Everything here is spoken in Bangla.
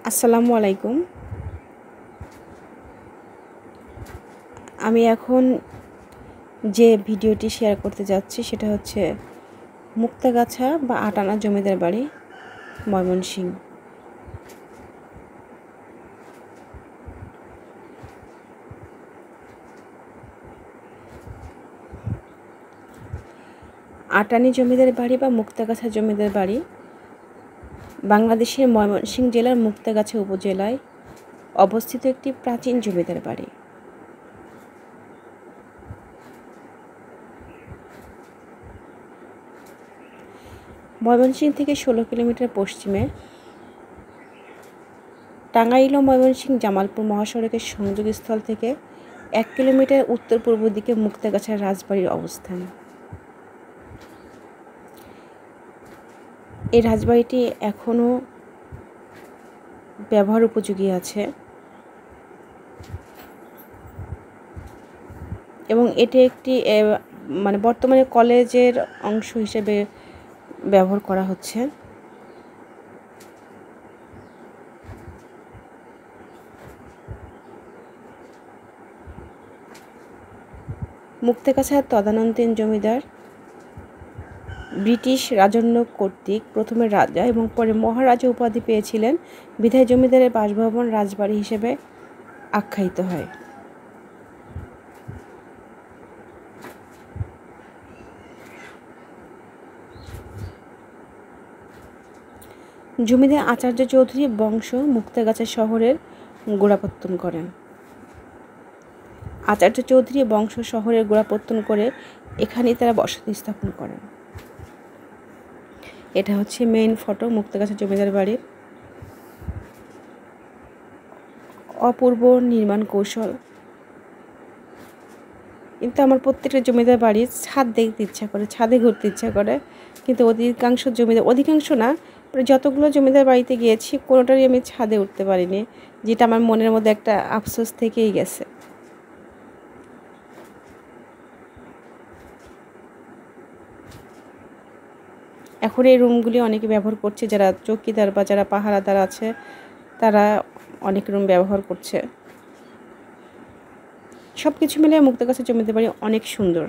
আসসালামু আলাইকুম। আমি এখন যে ভিডিওটি শেয়ার করতে যাচ্ছি সেটা হচ্ছে মুক্তাগাছা বা আটানা জমিদার বাড়ি, ময়মনসিংহ। আটানি জমিদার বাড়ি বা মুক্তাগাছা জমিদার বাড়ি বাংলাদেশের ময়মনসিংহ জেলার মুক্তাগাছা উপজেলায় অবস্থিত একটি প্রাচীন জমিদার বাড়ি। ময়মনসিংহ থেকে 16 কিলোমিটার পশ্চিমে, টাঙ্গাইল ও ময়মনসিংহ জামালপুর মহাসড়কের সংযোগস্থল থেকে 1 কিলোমিটার উত্তর পূর্ব দিকে মুক্তাগাছার রাজবাড়ির অবস্থান। এই রাজবাড়িটি এখনও ব্যবহার উপযোগী আছে এবং এটি একটি বর্তমানে কলেজের অংশ হিসেবে ব্যবহার করা হচ্ছে। মুক্তাগাছার তদানীন্তন জমিদার ব্রিটিশ রাজন্য কর্তৃক প্রথমে রাজা এবং পরে মহারাজা উপাধি পেয়েছিলেন, বিধায় জমিদারের বাসভবন রাজবাড়ি হিসেবে আখ্যায়িত হয়। জমিদার আচার্য চৌধুরী বংশ মুক্তাগাছা শহরের গোড়াপত্তন করেন। আচার্য চৌধুরী বংশ শহরের গোড়াপত্তন করে এখানেই তারা বসতি স্থাপন করেন। এটা হচ্ছে মেইন ফটো মুক্তাগাছা জমিদার বাড়ির। অপূর্ব নির্মাণ কৌশল। কিন্তু আমার প্রত্যেকটা জমিদার বাড়ির ছাদ দেখতে ইচ্ছা করে, ছাদে ঘুরতে ইচ্ছা করে, কিন্তু অধিকাংশ না, যতগুলো জমিদার বাড়িতে গিয়েছি কোনোটারই আমি ছাদে উঠতে পারিনি, যেটা আমার মনের মধ্যে একটা আফসোস থেকেই গেছে। এখন এই রুমগুলি অনেকে ব্যবহার করছে, যারা চৌকিদার বা যারা পাহারাদার আছে তারা অনেক রুম ব্যবহার করছে। সব কিছু মিলে মুক্তাগাছা জমিদার বাড়ি অনেক সুন্দর।